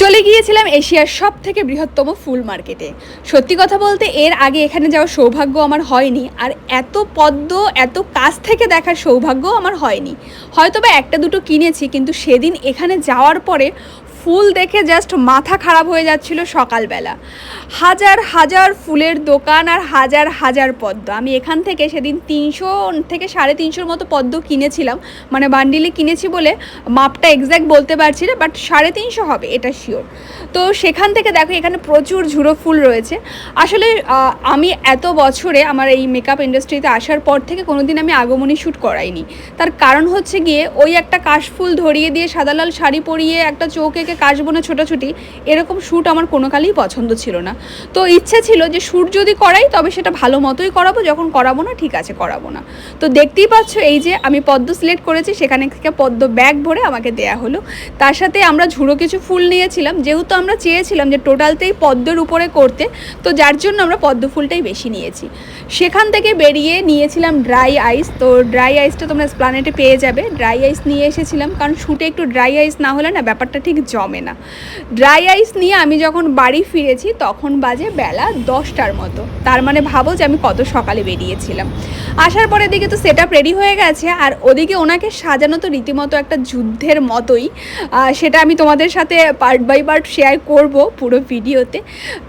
চলে গিয়েছিলাম এশিয়ার সব থেকে বৃহত্তম ফুল মার্কেটে। সত্যি কথা বলতে এর আগে এখানে যাওয়ার সৌভাগ্য আমার হয়নি, আর এত পদ্ম এত কাছ থেকে দেখার সৌভাগ্য আমার হয়নি। হয়তো বা একটা দুটো কিনেছি, কিন্তু সেদিন এখানে যাওয়ার পরে ফুল দেখে জাস্ট মাথা খারাপ হয়ে যাচ্ছিল। সকালবেলা হাজার হাজার ফুলের দোকান আর হাজার হাজার পদ্ম। আমি এখান থেকে সেদিন 300 থেকে 350 মতো পদ্ম কিনেছিলাম, মানে বান্ডিলে কিনেছি বলে মাপটা এক্স্যাক্ট বলতে পারছি না, বাট 350 হবে এটা শিওর। তো সেখান থেকে দেখো এখানে প্রচুর ঝুড়ো ফুল রয়েছে। আসলে আমি এত বছরে আমার এই মেকআপ ইন্ডাস্ট্রিতে আসার পর থেকে কোনোদিন আমি আগমনী শ্যুট করাইনি। তার কারণ হচ্ছে গিয়ে ওই একটা কাশফুল ধরিয়ে দিয়ে সাদা লাল শাড়ি পরিয়ে একটা চোখ এঁকে কাশবনে ছোটাছুটি, এরকম শ্যুট আমার কোনো কালেই পছন্দ ছিল না। তো ইচ্ছে ছিল যে শ্যুট যদি করাই তবে সেটা ভালো মতোই করাবো, যখন করাবো না ঠিক আছে করাবো না। তো দেখতেই পাচ্ছ এই যে আমি পদ্ম সিলেক্ট করেছি, সেখানে থেকে পদ্ম ব্যাগ ভরে আমাকে দেয়া হলো। তার সাথে আমরা ঝুড়ো কিছু ফুল নিয়েছিলাম, যেহেতু আমরা চেয়েছিলাম যে টোটালতেই পদ্মের উপরে করতে, তো যার জন্য আমরা পদ্ম ফুলটাই বেশি নিয়েছি। সেখান থেকে বেরিয়ে নিয়েছিলাম ড্রাই আইস। তো ড্রাই আইসটা তোমরা এসপ্ল্যানেডে পেয়ে যাবে। ড্রাই আইস নিয়ে এসেছিলাম, কারণ শ্যুটে একটু ড্রাই আইস না হলে না ব্যাপারটা ঠিক জমে না। ড্রাই আইস নিয়ে আমি যখন বাড়ি ফিরেছি তখন বাজে বেলা 10টার মতো। তার মানে ভাবো যে আমি কত সকালে বেরিয়েছিলাম। আসার পরে দিকে তো সেট আপ রেডি হয়ে গেছে, আর ওদিকে ওনাকে সাজানো তো রীতিমতো একটা যুদ্ধের মতোই। সেটা আমি তোমাদের সাথে পার্ট বাই পার্ট শেয়ার করব পুরো ভিডিওতে।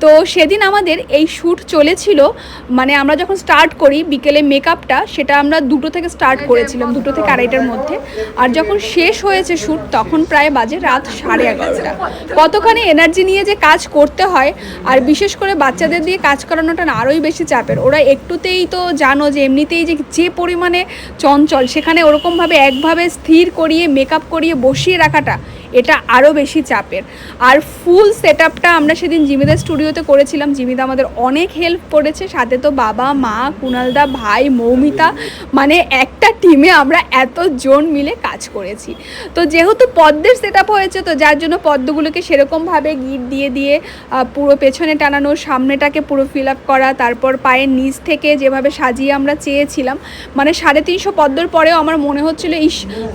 তো সেদিন আমাদের এই শ্যুট চলেছিল, মানে আমরা যখন স্টার্ট করি বিকেলে মেকআপটা, সেটা আমরা 2টো থেকে স্টার্ট করেছিলাম, 2টো থেকে 2:30টার মধ্যে। আর যখন শেষ হয়েছে শ্যুট তখন প্রায় বাজে রাত 11:30। কতখানি এনার্জি নিয়ে যে কাজ করতে হয়, আর বিশেষ করে বাচ্চাদের দিয়ে কাজ করানোটা না আরোই বেশি চাপের। ওরা একটুতেই তো জানো যে এমনিতেই যে পরিমাণে চঞ্চল, সেখানে ওরকমভাবে একভাবে স্থির করিয়ে মেকআপ করিয়ে বসিয়ে রাখাটা এটা আরও বেশি চাপের। আর ফুল সেট আপটা আমরা সেদিন জিমিদার স্টুডিওতে করেছিলাম। জিমিদা আমাদের অনেক হেল্প করেছে, সাথে তো বাবা মা, কুণালদা, ভাই, মৌমিতা, মানে একটা টিমে আমরা এতজন মিলে কাজ করেছি। তো যেহেতু পদ্মের সেট আপ হয়েছে, তো যার জন্য পদ্মগুলোকে সেরকমভাবে গিট দিয়ে দিয়ে পুরো পেছনে টানানো, সামনেটাকে পুরো ফিল আপ করা, তারপর পায়ের নিচ থেকে যেভাবে সাজিয়ে আমরা চেয়েছিলাম, মানে 350 পদ্মর পরেও আমার মনে হচ্ছিল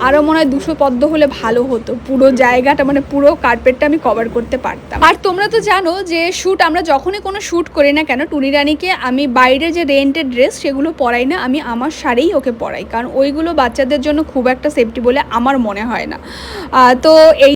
আরও মনে হয় 200 পদ্ম হলে ভালো হতো, পুরো জায়গাটা মানে পুরো কার্পেটটা আমি কভার করতে পারতাম। আর তোমরা তো জানো যে শ্যুট আমরা যখনই কোনো শ্যুট করি না কেন, টুনি রানীকে আমি বাইরে যে রেন্টেড ড্রেস সেগুলো পরাই না, আমি আমার শাড়িই ওকে পরাই, কারণ ওইগুলো বাচ্চাদের জন্য খুব একটা সেফটি বলে আমার মনে হয় না। তো এই